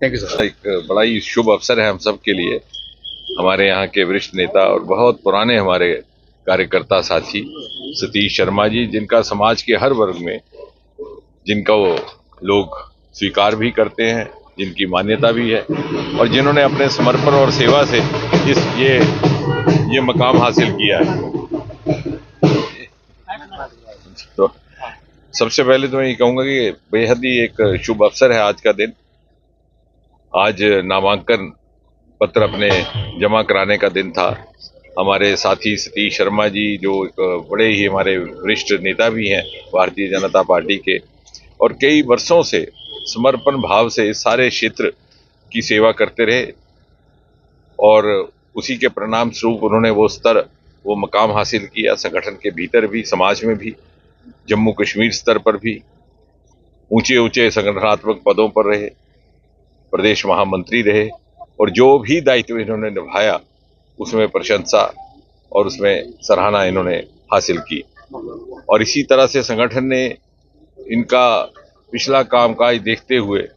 Thank you sir. एक बड़ा ही शुभ अवसर है हम सब के लिए। हमारे यहाँ के वरिष्ठ नेता और बहुत पुराने हमारे कार्यकर्ता साथी सतीश शर्मा जी, जिनका समाज के हर वर्ग में जिनका वो लोग स्वीकार भी करते हैं, जिनकी मान्यता भी है और जिन्होंने अपने समर्पण और सेवा से इस ये मकाम हासिल किया है। तो सबसे पहले तो मैं ये कहूँगा कि बेहद ही एक शुभ अवसर है आज का दिन। आज नामांकन पत्र अपने जमा कराने का दिन था। हमारे साथी सतीश शर्मा जी, जो एक बड़े ही हमारे वरिष्ठ नेता भी हैं भारतीय जनता पार्टी के, और कई वर्षों से समर्पण भाव से इस सारे क्षेत्र की सेवा करते रहे और उसी के परिणाम स्वरूप उन्होंने वो मकाम हासिल किया। संगठन के भीतर भी, समाज में भी, जम्मू कश्मीर स्तर पर भी ऊंचे ऊंचे संगठनात्मक पदों पर रहे, प्रदेश महामंत्री रहे और जो भी दायित्व इन्होंने निभाया उसमें प्रशंसा और उसमें सराहना इन्होंने हासिल की। और इसी तरह से संगठन ने इनका पिछला कामकाज देखते हुए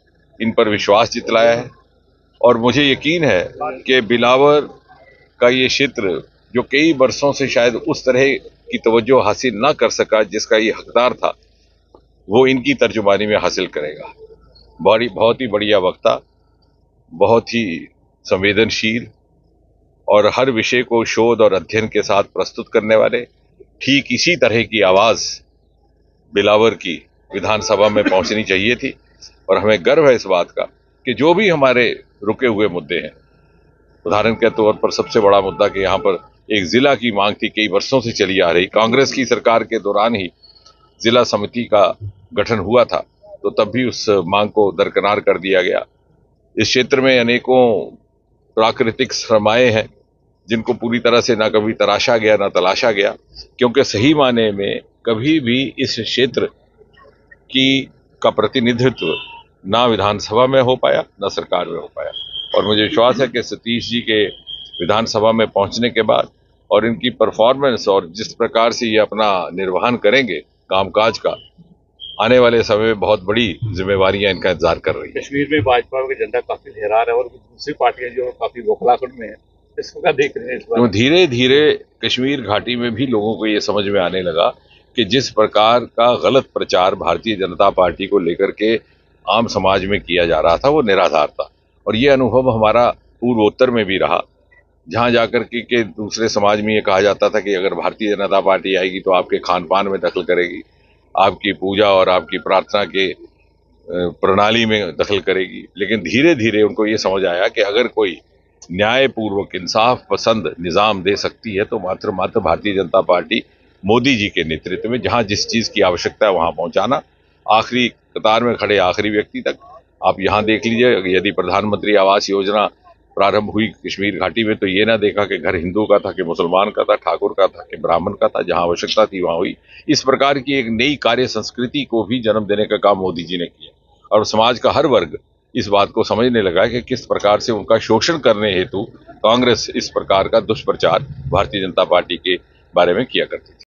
इन पर विश्वास जितलाया है और मुझे यकीन है कि बिलावर का ये क्षेत्र, जो कई वर्षों से शायद उस तरह की तवज्जो हासिल ना कर सका जिसका ये हकदार था, वो इनकी तर्जुमानी में हासिल करेगा। बहुत ही बढ़िया वक्ता, बहुत ही संवेदनशील और हर विषय को शोध और अध्ययन के साथ प्रस्तुत करने वाले, ठीक इसी तरह की आवाज बिलावर की विधानसभा में पहुंचनी चाहिए थी। और हमें गर्व है इस बात का कि जो भी हमारे रुके हुए मुद्दे हैं, उदाहरण के तौर पर सबसे बड़ा मुद्दा कि यहाँ पर एक जिला की मांग थी, कई वर्षों से चली आ रही। कांग्रेस की सरकार के दौरान ही जिला समिति का गठन हुआ था, तो तब भी उस मांग को दरकिनार कर दिया गया। इस क्षेत्र में अनेकों प्राकृतिक सरमाए हैं जिनको पूरी तरह से ना कभी तराशा गया ना तलाशा गया, क्योंकि सही माने में कभी भी इस क्षेत्र का प्रतिनिधित्व ना विधानसभा में हो पाया ना सरकार में हो पाया। और मुझे विश्वास है कि सतीश जी के विधानसभा में पहुंचने के बाद और इनकी परफॉर्मेंस और जिस प्रकार से ये अपना निर्वहन करेंगे कामकाज का, आने वाले समय में बहुत बड़ी जिम्मेवारियां इनका इंतजार कर रही है। कश्मीर में भाजपा का झंडा काफी लहरा रहा है और दूसरी पार्टियां जो काफी बौखलाहट में है, इसको क्या देख रहे हैं इस बार? तो धीरे धीरे कश्मीर घाटी में भी लोगों को ये समझ में आने लगा कि जिस प्रकार का गलत प्रचार भारतीय जनता पार्टी को लेकर के आम समाज में किया जा रहा था वो निराधार था। और ये अनुभव हमारा पूर्वोत्तर में भी रहा, जहां जाकर के दूसरे समाज में ये कहा जाता था कि अगर भारतीय जनता पार्टी आएगी तो आपके खान पान में दखल करेगी, आपकी पूजा और आपकी प्रार्थना के प्रणाली में दखल करेगी। लेकिन धीरे धीरे उनको ये समझ आया कि अगर कोई न्यायपूर्वक इंसाफ पसंद निजाम दे सकती है तो मात्र भारतीय जनता पार्टी मोदी जी के नेतृत्व में जहां जिस चीज की आवश्यकता है वहां पहुंचाना, आखिरी कतार में खड़े आखिरी व्यक्ति तक। आप यहां देख लीजिए, यदि प्रधानमंत्री आवास योजना प्रारंभ हुई कश्मीर घाटी में तो ये ना देखा कि घर हिंदू का था कि मुसलमान का था, ठाकुर का था कि ब्राह्मण का था, जहां आवश्यकता थी वहां हुई। इस प्रकार की एक नई कार्य संस्कृति को भी जन्म देने का काम मोदी जी ने किया और समाज का हर वर्ग इस बात को समझने लगा कि किस प्रकार से उनका शोषण करने हेतु कांग्रेस इस प्रकार का दुष्प्रचार भारतीय जनता पार्टी के बारे में किया करती थी।